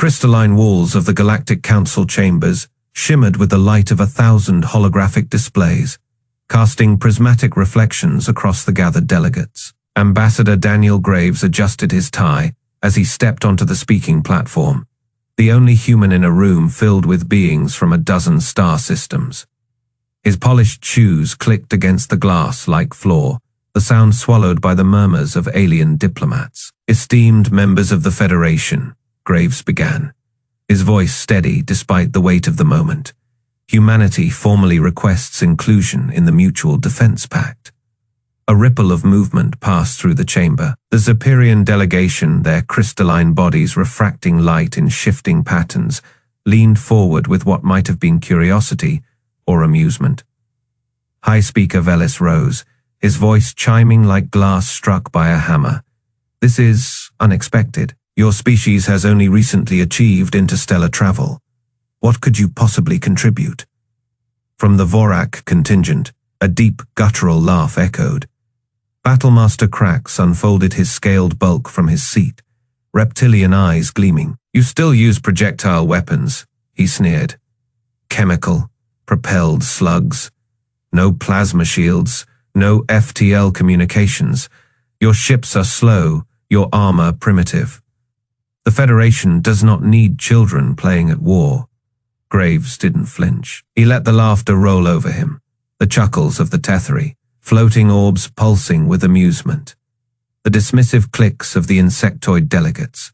crystalline walls of the Galactic Council chambers shimmered with the light of 1,000 holographic displays, casting prismatic reflections across the gathered delegates. Ambassador Daniel Graves adjusted his tie as he stepped onto the speaking platform, the only human in a room filled with beings from a dozen star systems. His polished shoes clicked against the glass-like floor, the sound swallowed by the murmurs of alien diplomats. "Esteemed members of the Federation," Graves began, his voice steady despite the weight of the moment. "Humanity formally requests inclusion in the Mutual Defense Pact." A ripple of movement passed through the chamber. The Zapirian delegation, their crystalline bodies refracting light in shifting patterns, leaned forward with what might have been curiosity or amusement. High Speaker Velis rose, his voice chiming like glass struck by a hammer. "This is unexpected. Your species has only recently achieved interstellar travel. What could you possibly contribute?" From the Vorac contingent, a deep, guttural laugh echoed. Battlemaster Krax unfolded his scaled bulk from his seat, reptilian eyes gleaming. "You still use projectile weapons," he sneered. "Chemical-propelled slugs. No plasma shields, no FTL communications. Your ships are slow, your armor primitive. The Federation does not need children playing at war." Graves didn't flinch. He let the laughter roll over him, the chuckles of the Tetheri, floating orbs pulsing with amusement, the dismissive clicks of the insectoid delegates.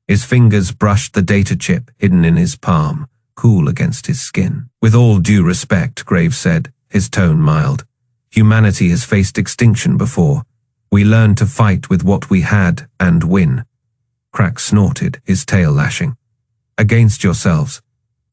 His fingers brushed the data chip hidden in his palm, cool against his skin. "With all due respect," Graves said, his tone mild, "humanity has faced extinction before. We learned to fight with what we had and win." Krax snorted, his tail lashing. "Against yourselves.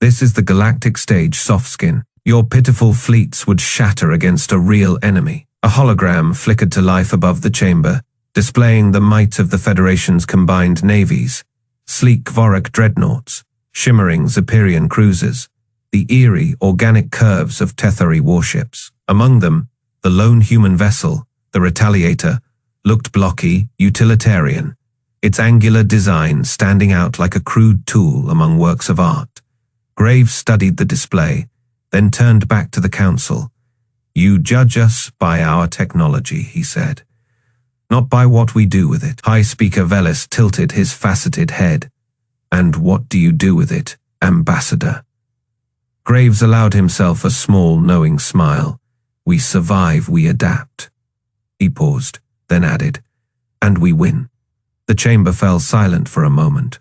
This is the galactic stage, Softskin. Your pitiful fleets would shatter against a real enemy." A hologram flickered to life above the chamber, displaying the might of the Federation's combined navies, sleek Vorac dreadnoughts, shimmering Zapirian cruisers, the eerie, organic curves of Tetheri warships. Among them, the lone human vessel, the Retaliator, looked blocky, utilitarian, its angular design standing out like a crude tool among works of art. Graves studied the display, then turned back to the council. "You judge us by our technology," he said, "not by what we do with it." High Speaker Velis tilted his faceted head. "And what do you do with it, Ambassador?" Graves allowed himself a small, knowing smile. "We survive, we adapt." He paused, then added, "And we win." The chamber fell silent for a moment.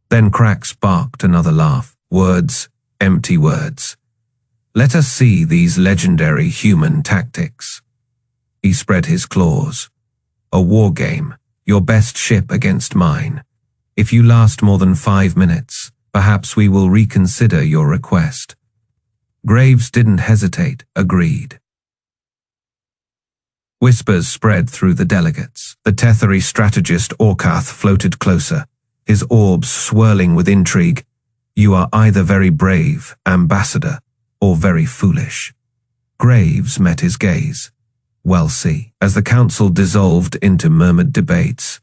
Then Krax barked another laugh. "Words, empty words. Let us see these legendary human tactics." He spread his claws. "A war game, your best ship against mine. If you last more than 5 minutes, perhaps we will reconsider your request." Graves didn't hesitate, agreed. Whispers spread through the delegates. The Tetheri strategist Orkath floated closer, his orbs swirling with intrigue. "You are either very brave, Ambassador, or very foolish." Graves met his gaze. "Well, see." As the council dissolved into murmured debates,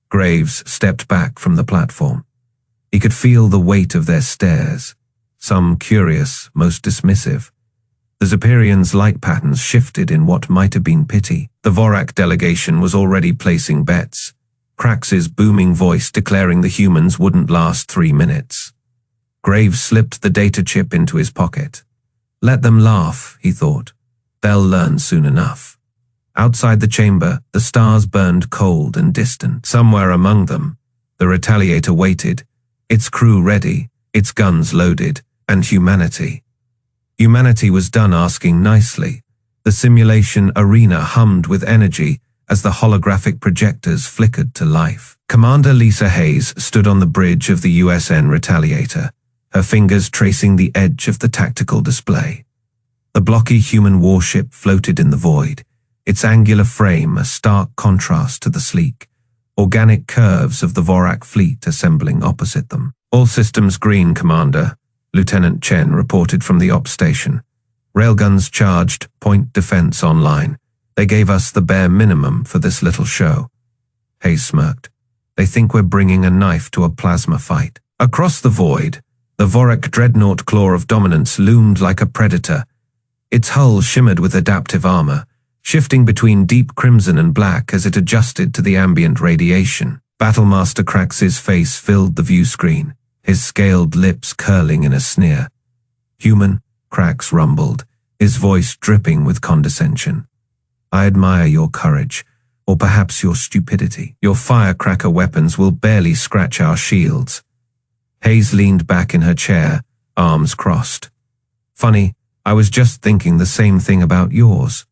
Graves stepped back from the platform. He could feel the weight of their stares, some curious, most dismissive. The Zapirians' light patterns shifted in what might have been pity. The Vorac delegation was already placing bets, Krax's booming voice declaring the humans wouldn't last 3 minutes. Graves slipped the data chip into his pocket. Let them laugh, he thought. They'll learn soon enough. Outside the chamber, the stars burned cold and distant. Somewhere among them, the Retaliator waited, its crew ready, its guns loaded, and humanity. Humanity was done asking nicely. The simulation arena hummed with energy as the holographic projectors flickered to life. Commander Lisa Hayes stood on the bridge of the USN Retaliator, her fingers tracing the edge of the tactical display. The blocky human warship floated in the void, its angular frame a stark contrast to the sleek, organic curves of the Vorac fleet assembling opposite them. "All systems green, Commander," Lieutenant Chen reported from the ops station. "Railguns charged, point defense online. They gave us the bare minimum for this little show." Hayes smirked. "They think we're bringing a knife to a plasma fight." Across the void, the Vorac dreadnought claw of dominance loomed like a predator. Its hull shimmered with adaptive armor, shifting between deep crimson and black as it adjusted to the ambient radiation. Battlemaster Krax's face filled the view screen, his scaled lips curling in a sneer. "Human," Krax rumbled, his voice dripping with condescension. "I admire your courage, or perhaps your stupidity. Your firecracker weapons will barely scratch our shields." Hayes leaned back in her chair, arms crossed. "Funny, I was just thinking the same thing about yours."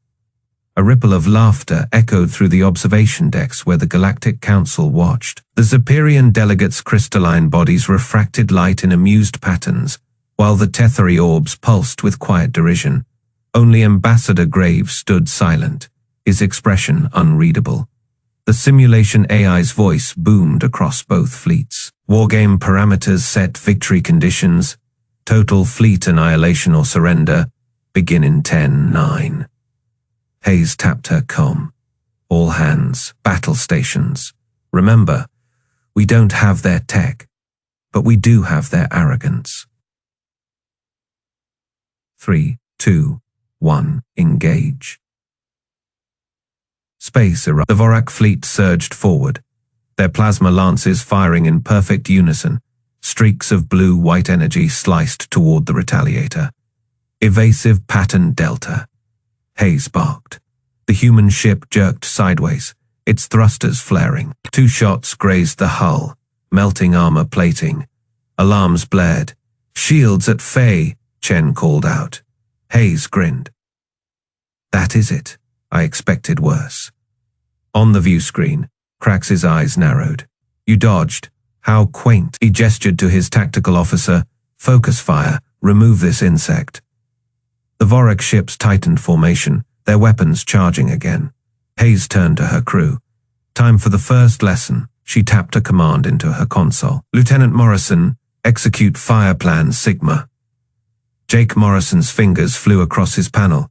A ripple of laughter echoed through the observation decks where the Galactic Council watched. The Zapirian delegates' crystalline bodies refracted light in amused patterns, while the Tetheri orbs pulsed with quiet derision. Only Ambassador Graves stood silent, his expression unreadable. The simulation AI's voice boomed across both fleets. Wargame parameters set victory conditions. Total fleet annihilation or surrender. Begin in 10-9. Hayes tapped her comm. "All hands, battle stations. Remember, we don't have their tech, but we do have their arrogance." 3, 2, 1, engage. Space erupted. The Vorac fleet surged forward, their plasma lances firing in perfect unison. Streaks of blue-white energy sliced toward the Retaliator. Evasive pattern delta. Hayes barked. The human ship jerked sideways, its thrusters flaring. 2 shots grazed the hull, melting armor plating. Alarms blared. "Shields at Faye," Chen called out. Hayes grinned. "That is it. I expected worse." On the view screen, Krax's eyes narrowed. "You dodged. How quaint." He gestured to his tactical officer. "Focus fire. Remove this insect." The Vorac ships tightened formation, their weapons charging again. Hayes turned to her crew. "Time for the first lesson." She tapped a command into her console. "Lieutenant Morrison, execute fire plan Sigma." Jake Morrison's fingers flew across his panel.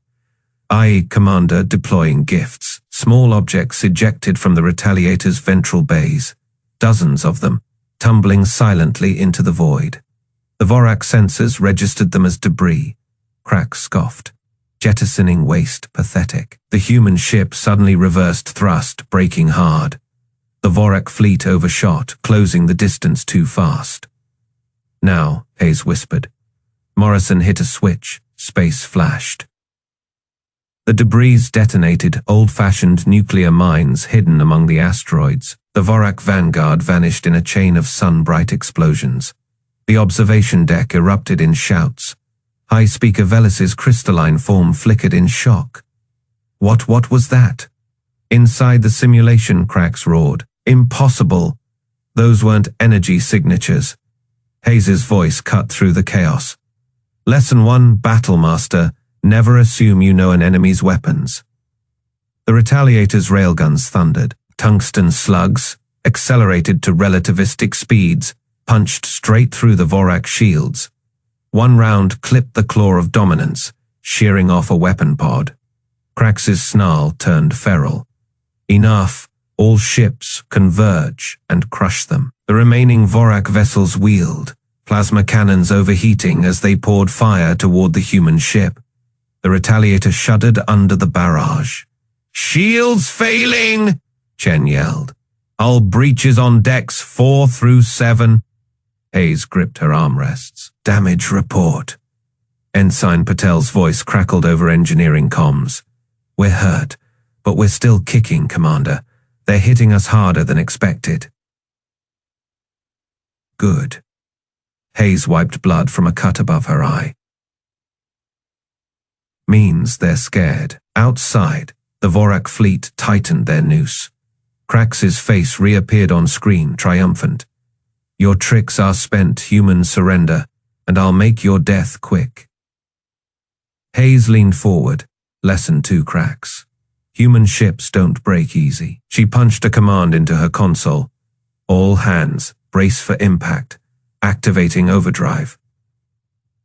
"Aye, Commander, deploying gifts." Small objects ejected from the Retaliator's ventral bays. Dozens of them, tumbling silently into the void. The Vorac sensors registered them as debris. Krax scoffed. Jettisoning waste, pathetic. The human ship suddenly reversed thrust, braking hard. The Vorac fleet overshot, closing the distance too fast. "Now," Hayes whispered. Morrison hit a switch. Space flashed. The debris detonated, old-fashioned nuclear mines hidden among the asteroids. The Vorac vanguard vanished in a chain of sun-bright explosions. The observation deck erupted in shouts. High Speaker Velis's crystalline form flickered in shock. What was that?" Inside the simulation, Krax roared. "Impossible! Those weren't energy signatures." Hayes's voice cut through the chaos. "Lesson 1, Battlemaster. Never assume you know an enemy's weapons." The Retaliator's railguns thundered. Tungsten slugs, accelerated to relativistic speeds, punched straight through the Vorac shields. One round clipped the claw of dominance, shearing off a weapon pod. Krax's snarl turned feral. "Enough. All ships converge and crush them." The remaining Vorac vessels wheeled, plasma cannons overheating as they poured fire toward the human ship. The Retaliator shuddered under the barrage. "Shields failing!" Chen yelled. "Hull breaches on decks 4 through 7. Hayes gripped her armrests. "Damage report." Ensign Patel's voice crackled over engineering comms. "We're hurt, but we're still kicking, Commander. They're hitting us harder than expected." "Good." Hayes wiped blood from a cut above her eye. "Means they're scared." Outside, the Vorac fleet tightened their noose. Krax's face reappeared on screen, triumphant. "Your tricks are spent, human surrender, and I'll make your death quick." Hayes leaned forward. Lesson 2, Krax. Human ships don't break easy. She punched a command into her console. "All hands, brace for impact. Activating overdrive."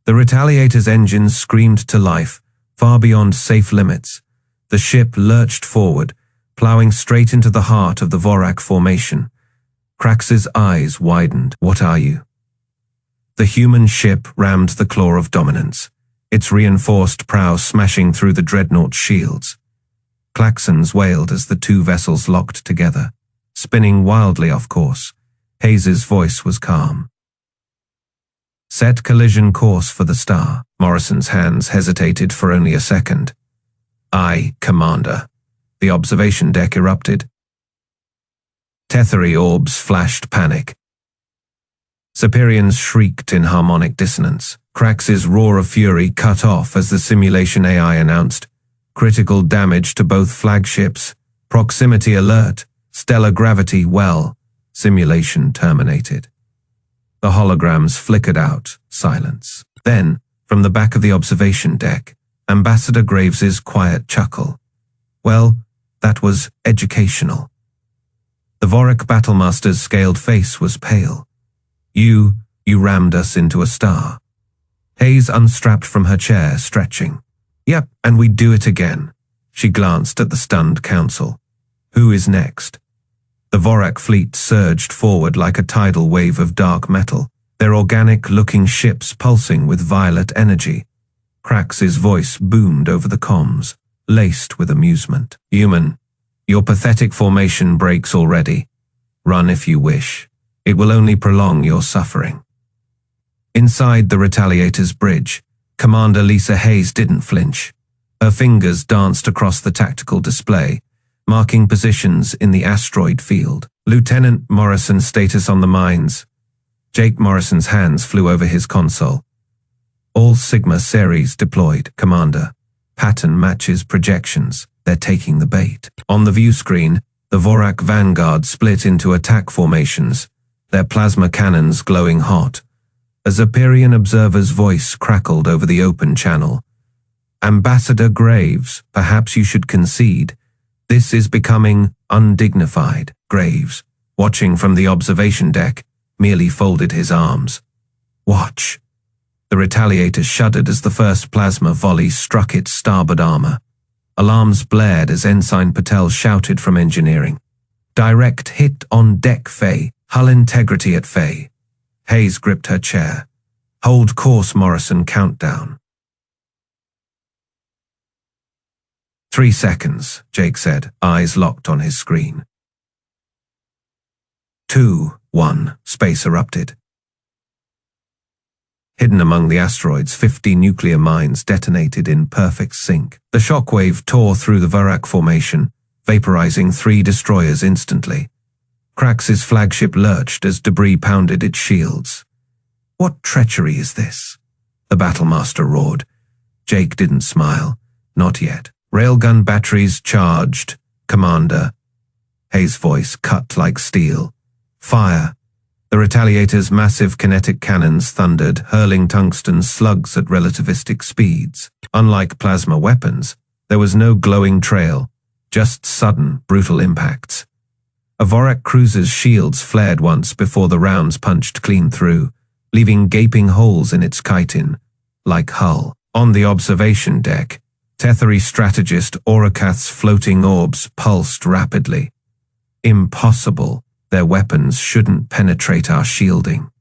The Retaliator's engines screamed to life, far beyond safe limits. The ship lurched forward, plowing straight into the heart of the Vorac formation. Krax's eyes widened. "What are you?" The human ship rammed the claw of dominance, its reinforced prow smashing through the dreadnought shields. Klaxons wailed as the two vessels locked together, spinning wildly off course. Hayes's voice was calm. Set collision course for the star. Morrison's hands hesitated for only a second. Aye, Commander. The observation deck erupted. Tetheri orbs flashed panic. Zapirians shrieked in harmonic dissonance. Krax's roar of fury cut off as the simulation AI announced, critical damage to both flagships, proximity alert, stellar gravity well, simulation terminated. The holograms flickered out, silence. Then, from the back of the observation deck, Ambassador Graves's quiet chuckle. Well, that was educational. The Vorac Battlemaster's scaled face was pale. You rammed us into a star. Hayes unstrapped from her chair, stretching. Yep, and we'd do it again. She glanced at the stunned council. Who is next? The Vorac fleet surged forward like a tidal wave of dark metal, their organic-looking ships pulsing with violet energy. Krax's voice boomed over the comms, laced with amusement. Human, your pathetic formation breaks already. Run if you wish. It will only prolong your suffering. Inside the Retaliator's bridge, Commander Lisa Hayes didn't flinch. Her fingers danced across the tactical display, marking positions in the asteroid field. Lieutenant Morrison's status on the mines. Jake Morrison's hands flew over his console. All Sigma series deployed, Commander. Pattern matches projections. They're taking the bait. On the view screen, the Vorac Vanguard split into attack formations, their plasma cannons glowing hot. A Zapirian observer's voice crackled over the open channel. Ambassador Graves, perhaps you should concede. This is becoming undignified. Graves, watching from the observation deck, merely folded his arms. Watch. The Retaliator shuddered as the first plasma volley struck its starboard armor. Alarms blared as Ensign Patel shouted from engineering. Direct hit on deck, Faye. Hull integrity at Faye. Hayes gripped her chair. Hold course, Morrison, countdown. 3 seconds, Jake said, eyes locked on his screen. 2, 1, space erupted. Hidden among the asteroids, 50 nuclear mines detonated in perfect sync. The shockwave tore through the Vorac formation, vaporizing 3 destroyers instantly. Krax's flagship lurched as debris pounded its shields. What treachery is this? The Battlemaster roared. Jake didn't smile. Not yet. Railgun batteries charged, Commander. Hayes' voice cut like steel. Fire. The Retaliator's massive kinetic cannons thundered, hurling tungsten slugs at relativistic speeds. Unlike plasma weapons, there was no glowing trail, just sudden, brutal impacts. A Vorac cruiser's shields flared once before the rounds punched clean through, leaving gaping holes in its chitin, like hull. On the observation deck, Tetheri strategist Orakath's floating orbs pulsed rapidly. Impossible. Their weapons shouldn't penetrate our shielding.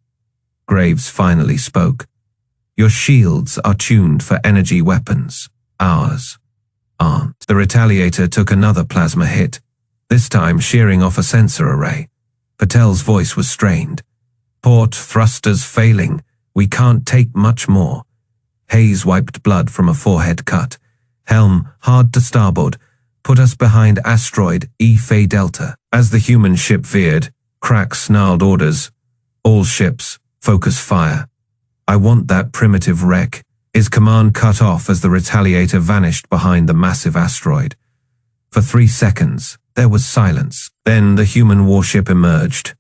Graves finally spoke. Your shields are tuned for energy weapons. Ours aren't. The Retaliator took another plasma hit, this time shearing off a sensor array. Patel's voice was strained. Port thrusters failing. We can't take much more. Hayes wiped blood from a forehead cut. Helm, hard to starboard. Put us behind asteroid E-Fay Delta. As the human ship veered, Krax snarled orders. All ships, focus fire. I want that primitive wreck. His command cut off as the Retaliator vanished behind the massive asteroid. For 3 seconds, there was silence. Then the human warship emerged.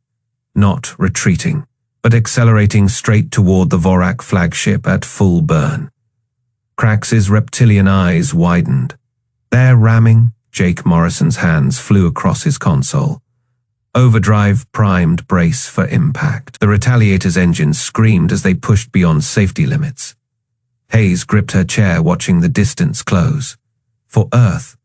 Not retreating, but accelerating straight toward the Vorac flagship at full burn. Krax's reptilian eyes widened. They're ramming. Jake Morrison's hands flew across his console. Overdrive primed, brace for impact. The Retaliator's engines screamed as they pushed beyond safety limits. Hayes gripped her chair, watching the distance close. For Earth,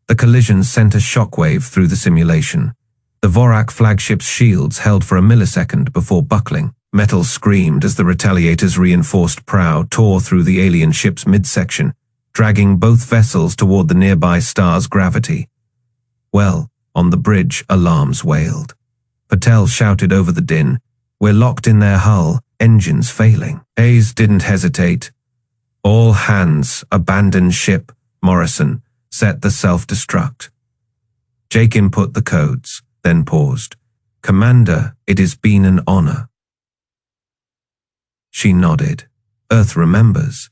the collision sent a shockwave through the simulation. The Vorac flagship's shields held for a millisecond before buckling. Metal screamed as the Retaliator's reinforced prow tore through the alien ship's midsection, dragging both vessels toward the nearby star's gravity. Well, on the bridge, alarms wailed. Patel shouted over the din, "We're locked in their hull, engines failing." Hayes didn't hesitate. "All hands, abandon ship," Morrison set the self-destruct. Jake input the codes, then paused. "Commander, it has been an honor." She nodded. Earth remembers.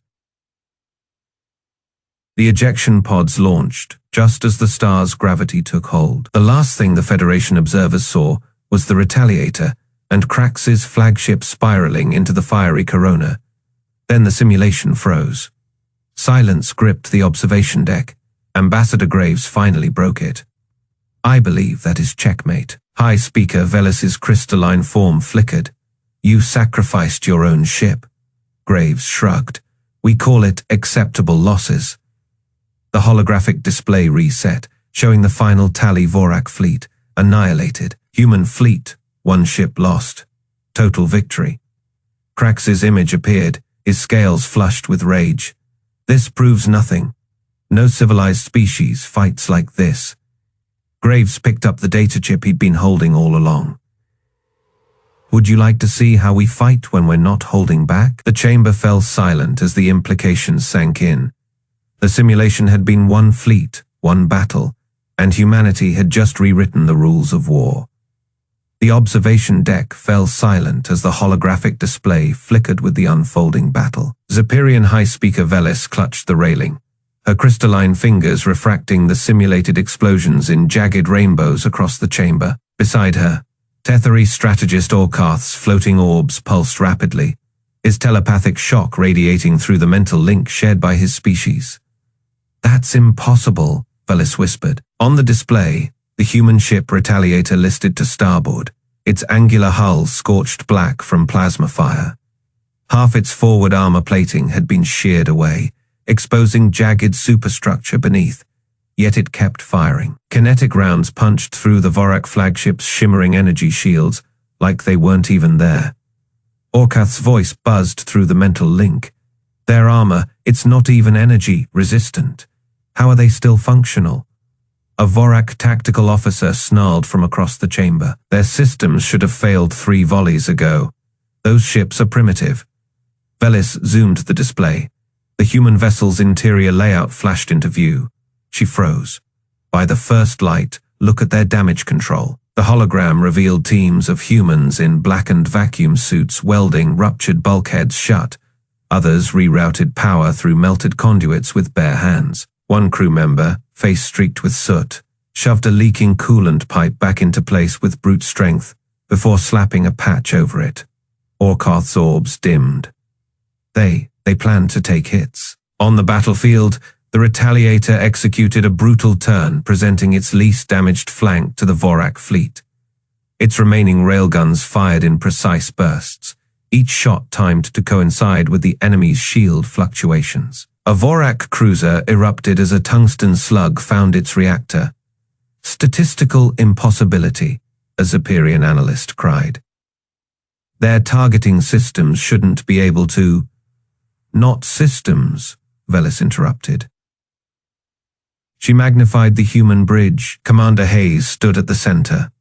The ejection pods launched, just as the star's gravity took hold. The last thing the Federation observers saw was the Retaliator and Krax's flagship spiraling into the fiery corona. Then the simulation froze. Silence gripped the observation deck. Ambassador Graves finally broke it. "I believe that is checkmate." High Speaker Velis's crystalline form flickered. "You sacrificed your own ship." Graves shrugged. "We call it acceptable losses." The holographic display reset, showing the final tally. Vorac fleet annihilated. Human fleet, 1 ship lost. Total victory. Krax's image appeared, his scales flushed with rage. "This proves nothing. No civilized species fights like this." Graves picked up the data chip he'd been holding all along. "Would you like to see how we fight when we're not holding back?" The chamber fell silent as the implications sank in. The simulation had been 1 fleet, 1 battle, and humanity had just rewritten the rules of war. The observation deck fell silent as the holographic display flickered with the unfolding battle. Zapirian High Speaker Velis clutched the railing, her crystalline fingers refracting the simulated explosions in jagged rainbows across the chamber. Beside her, Tetheri strategist Orkarth's floating orbs pulsed rapidly, his telepathic shock radiating through the mental link shared by his species. "That's impossible," Velis whispered. On the display, the human ship Retaliator listed to starboard, its angular hull scorched black from plasma fire. Half its forward armor plating had been sheared away, exposing jagged superstructure beneath, yet it kept firing. Kinetic rounds punched through the Vorac flagship's shimmering energy shields like they weren't even there. Orkarth's voice buzzed through the mental link. "Their armor, it's not even energy resistant. How are they still functional?" A Vorac tactical officer snarled from across the chamber. "Their systems should have failed 3 volleys ago. Those ships are primitive." Velis zoomed the display. The human vessel's interior layout flashed into view. She froze. "By the first light, look at their damage control." The hologram revealed teams of humans in blackened vacuum suits welding ruptured bulkheads shut. Others rerouted power through melted conduits with bare hands. One crew member, face streaked with soot, shoved a leaking coolant pipe back into place with brute strength before slapping a patch over it. Orkarth's orbs dimmed. They planned to take hits. On the battlefield, the Retaliator executed a brutal turn, presenting its least damaged flank to the Vorac fleet. Its remaining railguns fired in precise bursts, each shot timed to coincide with the enemy's shield fluctuations. A Vorac cruiser erupted as a tungsten slug found its reactor. "Statistical impossibility," a Zapirian analyst cried. "Their targeting systems shouldn't be able to—" "Not systems," Velis interrupted. She magnified the human bridge. Commander Hayes stood at the center,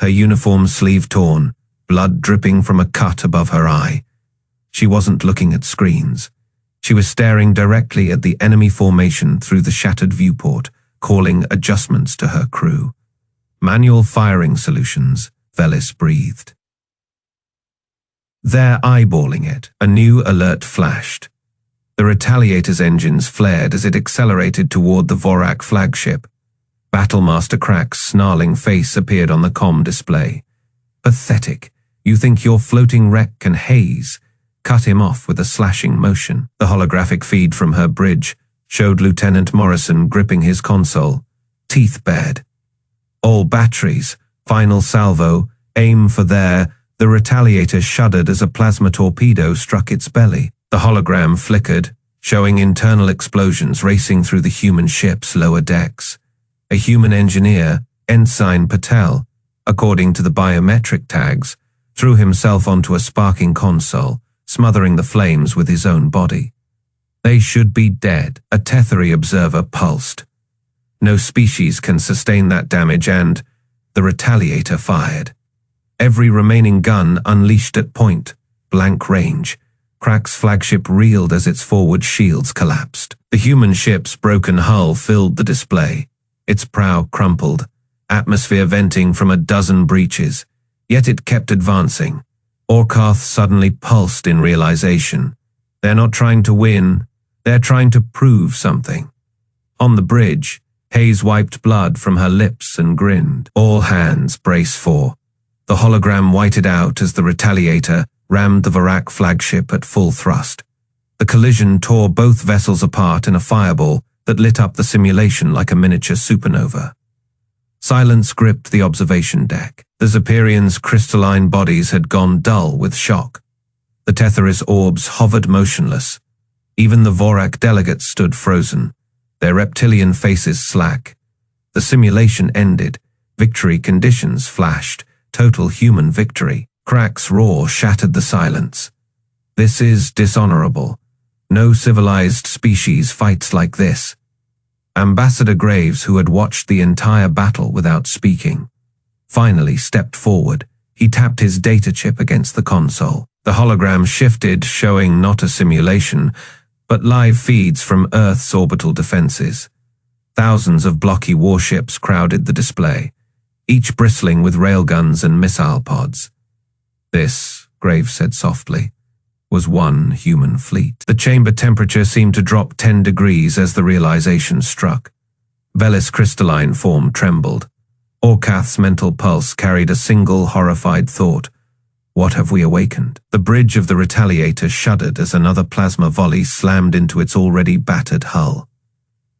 her uniform sleeve torn, blood dripping from a cut above her eye. She wasn't looking at screens. She was staring directly at the enemy formation through the shattered viewport, calling adjustments to her crew. "Manual firing solutions," Velis breathed. "They're eyeballing it." A new alert flashed. The Retaliator's engines flared as it accelerated toward the Vorac flagship. Battlemaster Krax's snarling face appeared on the comm display. "Pathetic. You think your floating wreck can haze?" Cut him off with a slashing motion. The holographic feed from her bridge showed Lieutenant Morrison gripping his console, teeth bared. "All batteries, final salvo, aim for there." The Retaliator shuddered as a plasma torpedo struck its belly. The hologram flickered, showing internal explosions racing through the human ship's lower decks. A human engineer, Ensign Patel, according to the biometric tags, threw himself onto a sparking console, smothering the flames with his own body. They should be dead, a Tetheri observer pulsed. No species can sustain that damage, and the Retaliator fired. Every remaining gun unleashed at point-blank range. Crack's flagship reeled as its forward shields collapsed. The human ship's broken hull filled the display. Its prow crumpled, atmosphere venting from a dozen breaches. Yet it kept advancing. Orkarth suddenly pulsed in realization. They're not trying to win, they're trying to prove something. On the bridge, Hayes wiped blood from her lips and grinned. All hands brace for. The hologram whited out as the Retaliator rammed the Vorac flagship at full thrust. The collision tore both vessels apart in a fireball that lit up the simulation like a miniature supernova. Silence gripped the observation deck. The Zapirians' crystalline bodies had gone dull with shock. The Tetheris orbs hovered motionless. Even the Vorac delegates stood frozen, their reptilian faces slack. The simulation ended. Victory conditions flashed. Total human victory. Crack's roar shattered the silence. This is dishonorable. No civilized species fights like this. Ambassador Graves, who had watched the entire battle without speaking, finally stepped forward. He tapped his data chip against the console. The hologram shifted, showing not a simulation, but live feeds from Earth's orbital defenses. Thousands of blocky warships crowded the display, each bristling with railguns and missile pods. This, Graves said softly, was one human fleet. The chamber temperature seemed to drop 10 degrees as the realization struck. Velis' crystalline form trembled. Orkarth's mental pulse carried a single horrified thought. What have we awakened? The bridge of the Retaliator shuddered as another plasma volley slammed into its already battered hull.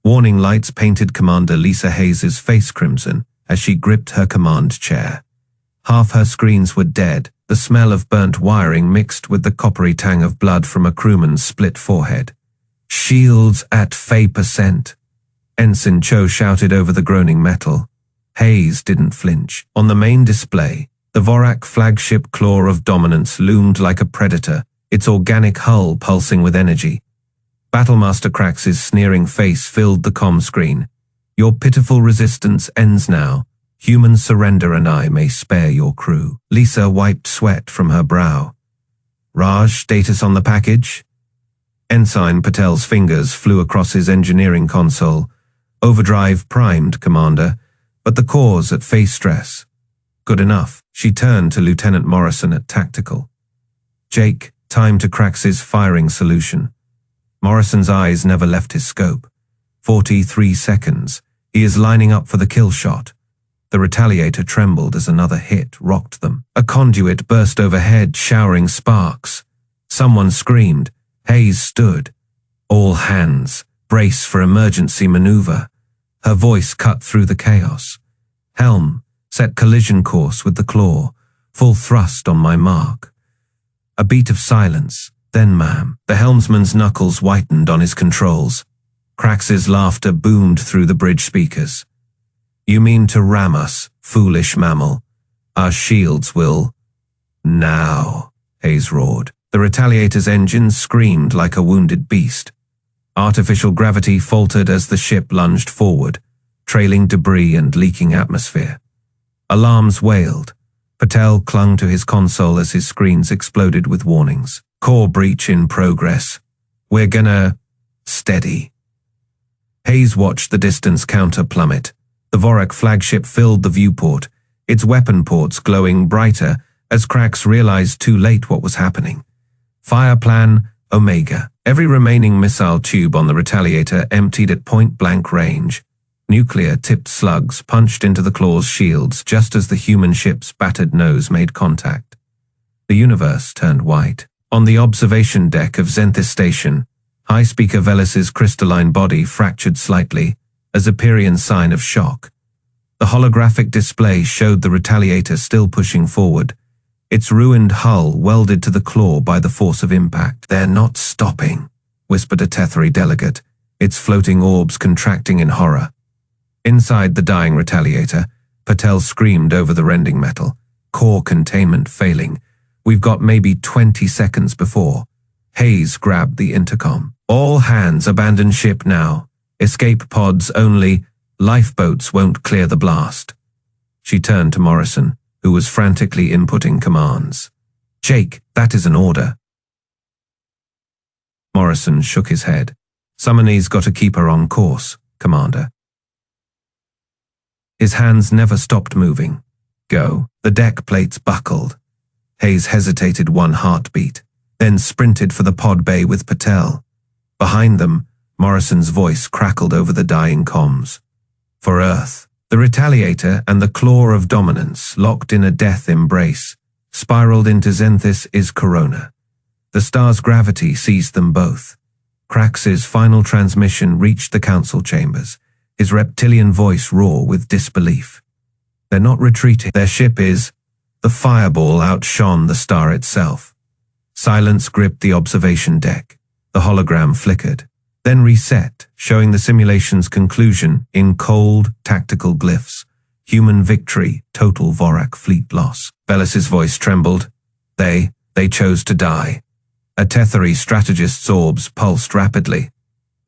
Warning lights painted Commander Lisa Hayes' face crimson as she gripped her command chair. Half her screens were dead, the smell of burnt wiring mixed with the coppery tang of blood from a crewman's split forehead. Shields at %. Ensign Cho shouted over the groaning metal. Hayes didn't flinch. On the main display, the Vorac flagship Claw of Dominance loomed like a predator, its organic hull pulsing with energy. Battlemaster Crax's sneering face filled the comm screen. Your pitiful resistance ends now. Human surrender and I may spare your crew. Lisa wiped sweat from her brow. Raj, status on the package? Ensign Patel's fingers flew across his engineering console. Overdrive primed, Commander, but the core's at phase stress. Good enough. She turned to Lieutenant Morrison at tactical. Jake, time to Crax's firing solution. Morrison's eyes never left his scope. 43 seconds. He is lining up for the kill shot. The Retaliator trembled as another hit rocked them. A conduit burst overhead, showering sparks. Someone screamed. Hayes stood. All hands, brace for emergency maneuver. Her voice cut through the chaos. Helm, set collision course with the Claw. Full thrust on my mark. A beat of silence. Then, ma'am. The helmsman's knuckles whitened on his controls. Crax's laughter boomed through the bridge speakers. You mean to ram us, foolish mammal? Our shields will... Now, Hayes roared. The Retaliator's engines screamed like a wounded beast. Artificial gravity faltered as the ship lunged forward, trailing debris and leaking atmosphere. Alarms wailed. Patel clung to his console as his screens exploded with warnings. Core breach in progress. We're gonna... Steady. Hayes watched the distance counter plummet. The Vorac flagship filled the viewport, its weapon ports glowing brighter as Crax realized too late what was happening. Fire plan Omega. Every remaining missile tube on the Retaliator emptied at point-blank range. Nuclear-tipped slugs punched into the Claw's shields just as the human ship's battered nose made contact. The universe turned white. On the observation deck of Zenthis Station, High Speaker Velis's crystalline body fractured slightly, a Zapirian sign of shock. The holographic display showed the Retaliator still pushing forward, its ruined hull welded to the Claw by the force of impact. They're not stopping, whispered a Tetheri delegate, its floating orbs contracting in horror. Inside the dying Retaliator, Patel screamed over the rending metal, core containment failing, We've got maybe 20 seconds before. Hayes grabbed the intercom. All hands abandon ship now. Escape pods only. Lifeboats won't clear the blast. She turned to Morrison, who was frantically inputting commands. Jake, that is an order. Morrison shook his head. Summoney's got to keep her on course, Commander. His hands never stopped moving. Go. The deck plates buckled. Hayes hesitated one heartbeat, then sprinted for the pod bay with Patel. Behind them, Morrison's voice crackled over the dying comms. For Earth, the Retaliator and the Claw of Dominance, locked in a death embrace, spiraled into Zenithis is Corona. The star's gravity seized them both. Krax's final transmission reached the council chambers, his reptilian voice raw with disbelief. They're not retreating. Their ship is. The fireball outshone the star itself. Silence gripped the observation deck. The hologram flickered, then reset, showing the simulation's conclusion in cold, tactical glyphs. Human victory, total Vorac fleet loss. Velis's voice trembled. They chose to die. A Tetheri strategist's orbs pulsed rapidly.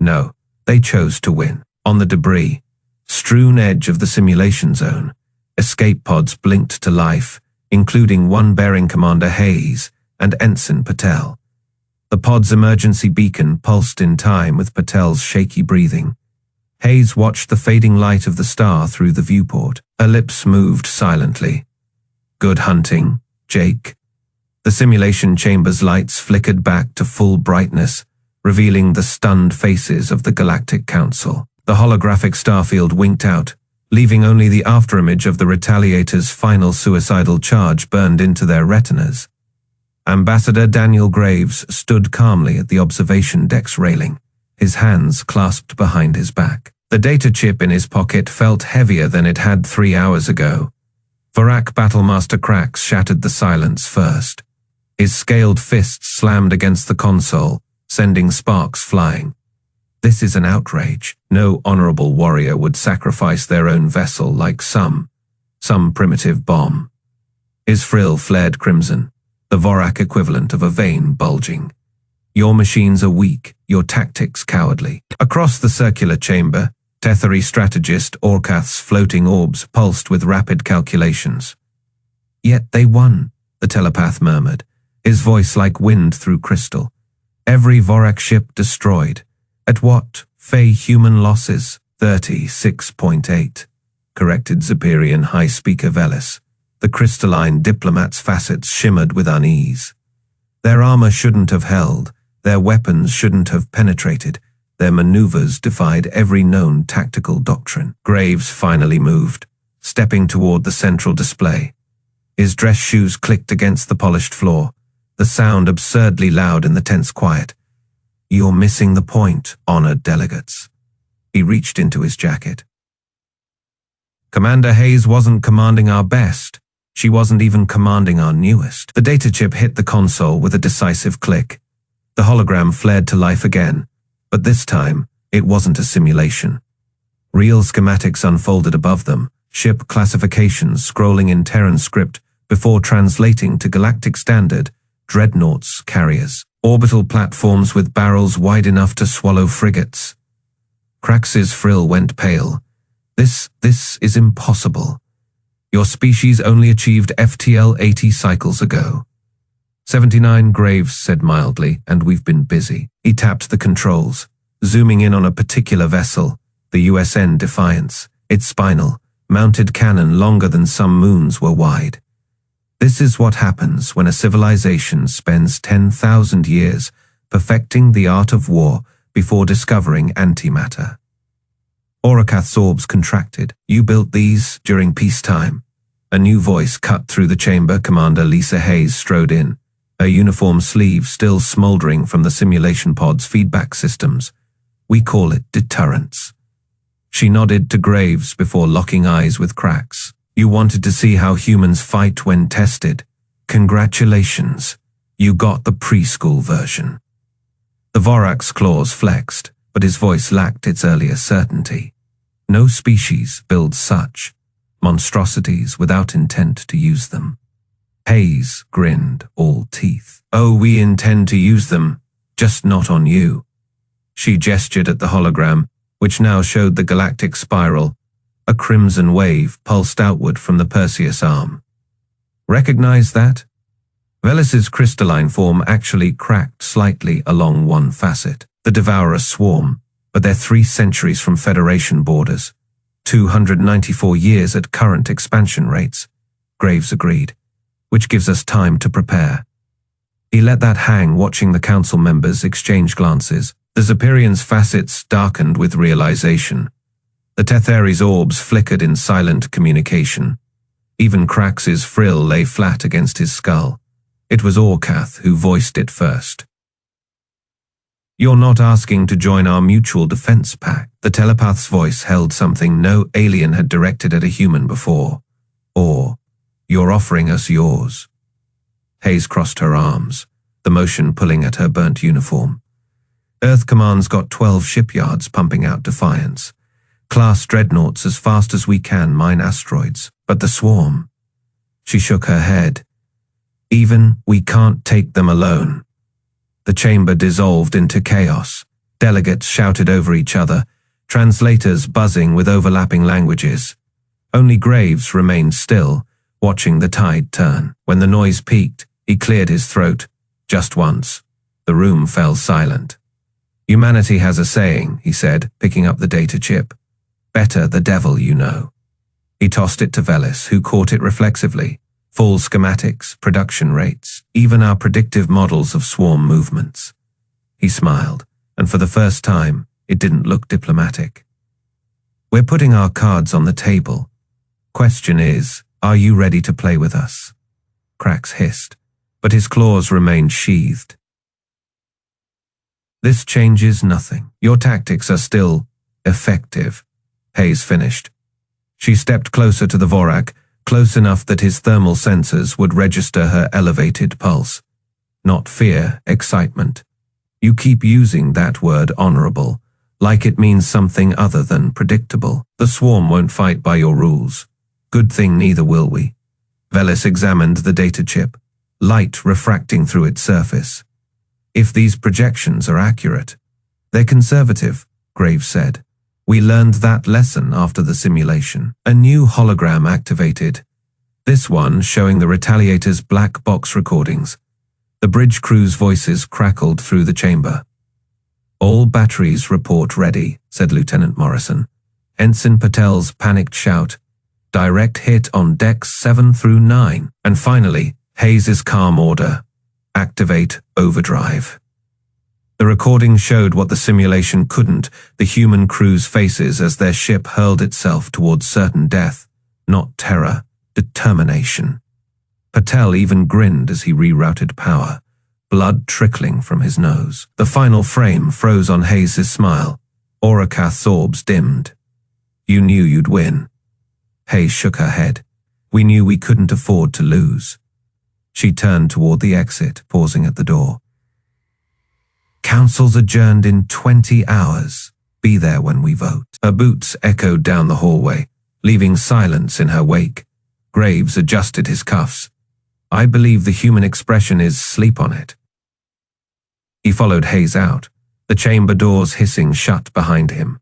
No, they chose to win. On the debris, strewn edge of the simulation zone, escape pods blinked to life, including one bearing Commander Hayes and Ensign Patel. The pod's emergency beacon pulsed in time with Patel's shaky breathing. Hayes watched the fading light of the star through the viewport. Her lips moved silently. Good hunting, Jake. The simulation chamber's lights flickered back to full brightness, revealing the stunned faces of the Galactic Council. The holographic starfield winked out, leaving only the afterimage of the Retaliator's final suicidal charge burned into their retinas. Ambassador Daniel Graves stood calmly at the observation deck's railing, his hands clasped behind his back. The data chip in his pocket felt heavier than it had 3 hours ago. Vorac Battlemaster Krax shattered the silence first. His scaled fists slammed against the console, sending sparks flying. This is an outrage. No honorable warrior would sacrifice their own vessel like some primitive bomb. His frill flared crimson, the Vorac equivalent of a vein bulging. Your machines are weak, your tactics cowardly. Across the circular chamber, Tetheri strategist Orkath's floating orbs pulsed with rapid calculations. Yet they won, the telepath murmured, his voice like wind through crystal. Every Vorac ship destroyed. At what? Fey human losses? 36.8, corrected Zapirian High Speaker Velis. The crystalline diplomat's facets shimmered with unease. Their armor shouldn't have held, their weapons shouldn't have penetrated, their maneuvers defied every known tactical doctrine. Graves finally moved, stepping toward the central display. His dress shoes clicked against the polished floor, the sound absurdly loud in the tense quiet. You're missing the point, honored delegates. He reached into his jacket. Commander Hayes wasn't commanding our best. She wasn't even commanding our newest. The data chip hit the console with a decisive click. The hologram flared to life again, but this time, it wasn't a simulation. Real schematics unfolded above them, ship classifications scrolling in Terran script before translating to Galactic Standard, dreadnoughts, carriers, orbital platforms with barrels wide enough to swallow frigates. Krax's frill went pale. This is impossible. Your species only achieved FTL 80 cycles ago. 79, Graves said mildly, and we've been busy. He tapped the controls, zooming in on a particular vessel, the USN Defiance, its spinal, mounted cannon longer than some moons were wide. This is what happens when a civilization spends 10,000 years perfecting the art of war before discovering antimatter. Orakath's orbs contracted. You built these during peacetime. A new voice cut through the chamber. Commander Lisa Hayes strode in, her uniform sleeve still smoldering from the simulation pod's feedback systems. We call it deterrence. She nodded to Graves before locking eyes with Krax. You wanted to see how humans fight when tested. Congratulations. You got the preschool version. The Vorac's claws flexed, but his voice lacked its earlier certainty. No species builds such monstrosities without intent to use them. Hayes grinned, all teeth. Oh, we intend to use them, just not on you. She gestured at the hologram, which now showed the galactic spiral. A crimson wave pulsed outward from the Perseus arm. Recognize that? Velis's crystalline form actually cracked slightly along one facet. The Devourers swarm, but they're 3 centuries from Federation borders. 294 years at current expansion rates, Graves agreed, which gives us time to prepare. He let that hang, watching the council members exchange glances. The Zapirians' facets darkened with realization. The Tetheri's orbs flickered in silent communication. Even Krax's frill lay flat against his skull. It was Orcath who voiced it first. You're not asking to join our mutual defense pact. The telepath's voice held something no alien had directed at a human before. Or, you're offering us yours. Hayes crossed her arms, the motion pulling at her burnt uniform. Earth Command's got 12 shipyards pumping out defiance. Class dreadnoughts as fast as we can mine asteroids. But the swarm. She shook her head. Even we can't take them alone. The chamber dissolved into chaos. Delegates shouted over each other, translators buzzing with overlapping languages. Only Graves remained still, watching the tide turn. When the noise peaked, he cleared his throat. Just once. The room fell silent. Humanity has a saying, he said, picking up the data chip. Better the devil you know. He tossed it to Velis, who caught it reflexively. Full schematics, production rates, even our predictive models of swarm movements. He smiled, and for the first time, it didn't look diplomatic. We're putting our cards on the table. Question is, are you ready to play with us? Krax hissed, but his claws remained sheathed. This changes nothing. Your tactics are still effective, Hayes finished. She stepped closer to the Vorac, close enough that his thermal sensors would register her elevated pulse. Not fear, excitement. You keep using that word honorable, like it means something other than predictable. The swarm won't fight by your rules. Good thing neither will we. Velis examined the data chip, light refracting through its surface. If these projections are accurate, they're conservative, Graves said. We learned that lesson after the simulation. A new hologram activated. This one showing the Retaliator's black box recordings. The bridge crew's voices crackled through the chamber. All batteries report ready, said Lieutenant Morrison. Ensign Patel's panicked shout. Direct hit on decks 7 through 9. And finally, Hayes's calm order. Activate overdrive. The recording showed what the simulation couldn't, the human crew's faces as their ship hurled itself towards certain death, not terror, determination. Patel even grinned as he rerouted power, blood trickling from his nose. The final frame froze on Hayes' smile. Orcath's orbs dimmed. You knew you'd win. Hayes shook her head. We knew we couldn't afford to lose. She turned toward the exit, pausing at the door. Council's adjourned in 20 hours. Be there when we vote. Her boots echoed down the hallway, leaving silence in her wake. Graves adjusted his cuffs. I believe the human expression is sleep on it. He followed Hayes out, the chamber doors hissing shut behind him.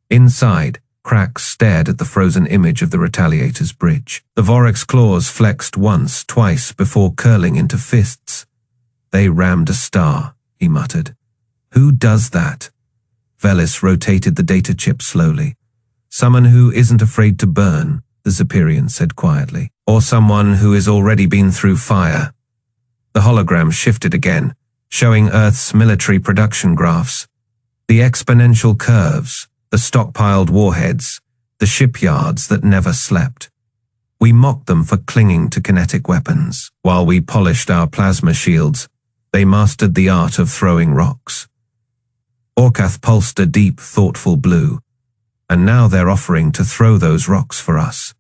Inside, Krax stared at the frozen image of the Retaliator's bridge. The Vorac's claws flexed once, twice, before curling into fists. They rammed a star, he muttered. Who does that? Velis rotated the data chip slowly. Someone who isn't afraid to burn, the Zapirian said quietly. Or someone who has already been through fire. The hologram shifted again, showing Earth's military production graphs. The exponential curves, the stockpiled warheads, the shipyards that never slept. We mocked them for clinging to kinetic weapons. While we polished our plasma shields, they mastered the art of throwing rocks. Orcath pulsed a deep, thoughtful blue, and now they're offering to throw those rocks for us.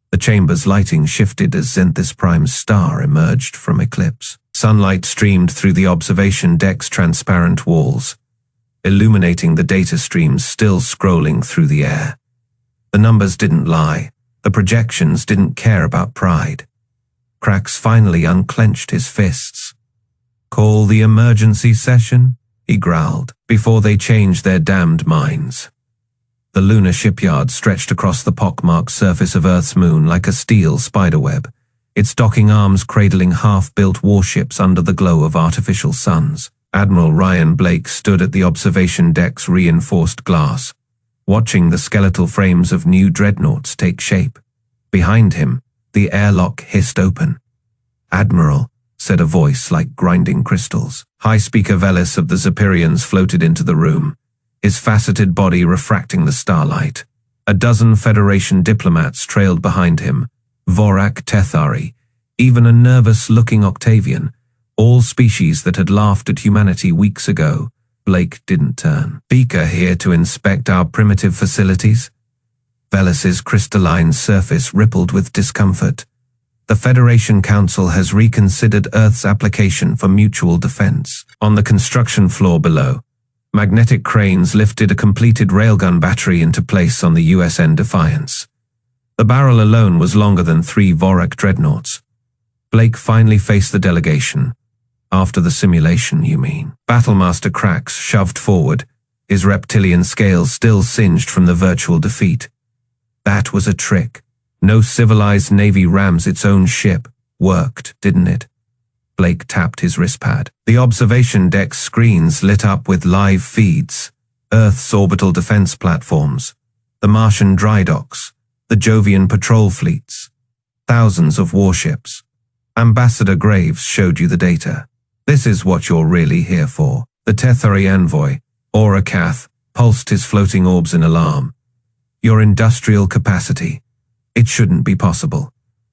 The chamber's lighting shifted as Zenthis Prime's star emerged from eclipse. Sunlight streamed through the observation deck's transparent walls, illuminating the data streams still scrolling through the air. The numbers didn't lie. The projections didn't care about pride. Krax finally unclenched his fists. "Call the emergency session," he growled, "before they change their damned minds." The lunar shipyard stretched across the pockmarked surface of Earth's moon like a steel spiderweb, its docking arms cradling half-built warships under the glow of artificial suns. Admiral Ryan Blake stood at the observation deck's reinforced glass, watching the skeletal frames of new dreadnoughts take shape. Behind him, the airlock hissed open. "Admiral," said a voice like grinding crystals. High Speaker Velis of the Zapirians floated into the room, his faceted body refracting the starlight. A dozen Federation diplomats trailed behind him, Vorac Tethari, even a nervous-looking Octavian, all species that had laughed at humanity weeks ago. Blake didn't turn. "Speaker here to inspect our primitive facilities?" Velis's crystalline surface rippled with discomfort. "The Federation Council has reconsidered Earth's application for mutual defense." On the construction floor below, magnetic cranes lifted a completed railgun battery into place on the USN Defiance. The barrel alone was longer than 3 Vorac dreadnoughts. Blake finally faced the delegation. "After the simulation, you mean?" Battlemaster Krax shoved forward, his reptilian scales still singed from the virtual defeat. "That was a trick. No civilized navy rams its own ship. Worked, didn't it?" Blake tapped his wristpad. The observation deck's screens lit up with live feeds. Earth's orbital defense platforms, the Martian dry docks, the Jovian patrol fleets, thousands of warships. Ambassador Graves showed you the data. "This is what you're really here for." The Tethari envoy, Orakath, pulsed his floating orbs in alarm. "Your industrial capacity. It shouldn't be possible.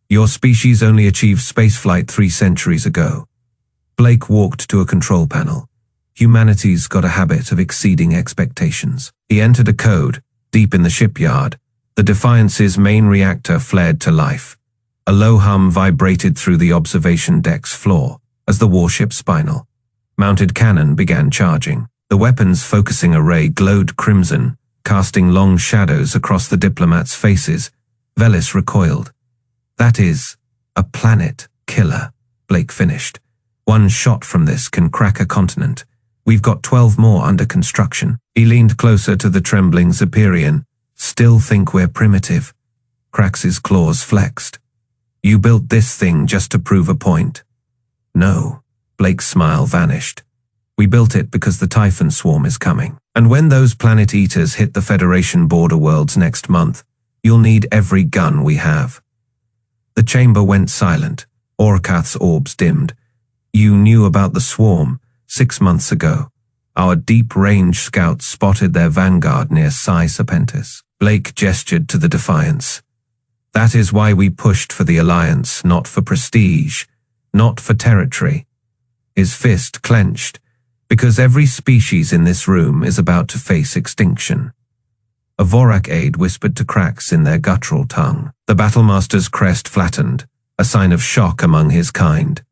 Your species only achieved spaceflight 3 centuries ago." Blake walked to a control panel. Humanity's got a habit of exceeding expectations. He entered a code. Deep in the shipyard, the Defiance's main reactor flared to life. A low hum vibrated through the observation deck's floor as the warship's spinal mounted cannon began charging. The weapon's focusing array glowed crimson, casting long shadows across the diplomats' faces. Velis recoiled. "That is a planet killer," Blake finished. "One shot from this can crack a continent. We've got 12 more under construction." He leaned closer to the trembling Zapirian. "Still think we're primitive?" Krax's claws flexed. "You built this thing just to prove a point." "No." Blake's smile vanished. "We built it because the Typhon swarm is coming. And when those planet eaters hit the Federation border worlds next month, you'll need every gun we have." The chamber went silent. Orakath's orbs dimmed. "You knew about the swarm 6 months ago. Our deep-range scouts spotted their vanguard near Serpentis." Blake gestured to the Defiance. "That is why we pushed for the Alliance, not for prestige, not for territory." His fist clenched, "because every species in this room is about to face extinction." A Vorac aide whispered to Krax in their guttural tongue. The Battlemaster's crest flattened, a sign of shock among his kind.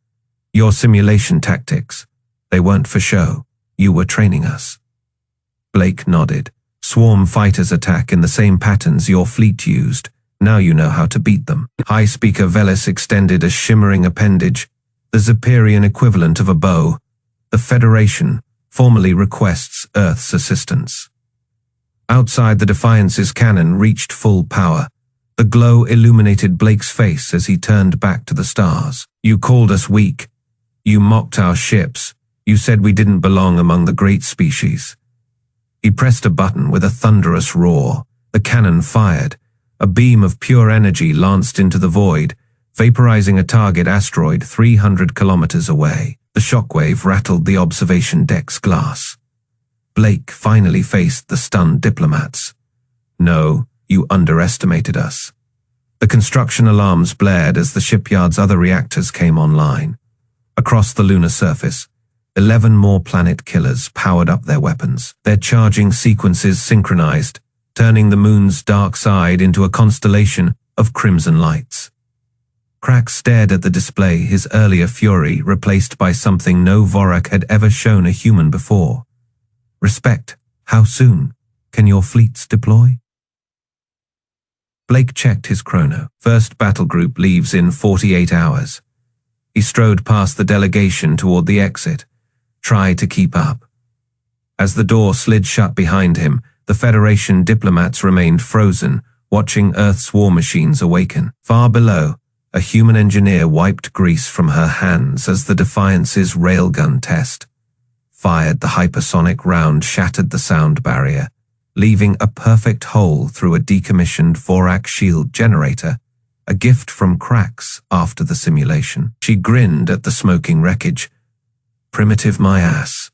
"Your simulation tactics, they weren't for show. You were training us." Blake nodded. "Swarm fighters attack in the same patterns your fleet used. Now you know how to beat them." High Speaker Velis extended a shimmering appendage, the Zapirian equivalent of a bow. "The Federation formally requests Earth's assistance." Outside, the Defiance's cannon reached full power. The glow illuminated Blake's face as he turned back to the stars. "You called us weak. You mocked our ships. You said we didn't belong among the great species." He pressed a button with a thunderous roar. The cannon fired. A beam of pure energy lanced into the void, vaporizing a target asteroid 300 kilometers away. The shockwave rattled the observation deck's glass. Blake finally faced the stunned diplomats. "No, you underestimated us." The construction alarms blared as the shipyard's other reactors came online. Across the lunar surface, 11 more planet killers powered up their weapons, their charging sequences synchronized, turning the moon's dark side into a constellation of crimson lights. Krax stared at the display, his earlier fury replaced by something no Vorac had ever shown a human before. "Respect. How soon? Can your fleets deploy?" Blake checked his chrono. First battle group leaves in 48 hours. He strode past the delegation toward the exit. Try to keep up. As the door slid shut behind him, the Federation diplomats remained frozen, watching Earth's war machines awaken. Far below, a human engineer wiped grease from her hands as the Defiance's railgun test fired. The hypersonic round shattered the sound barrier, leaving a perfect hole through a decommissioned Vorac shield generator, a gift from cracks after the simulation. She grinned at the smoking wreckage. Primitive my ass.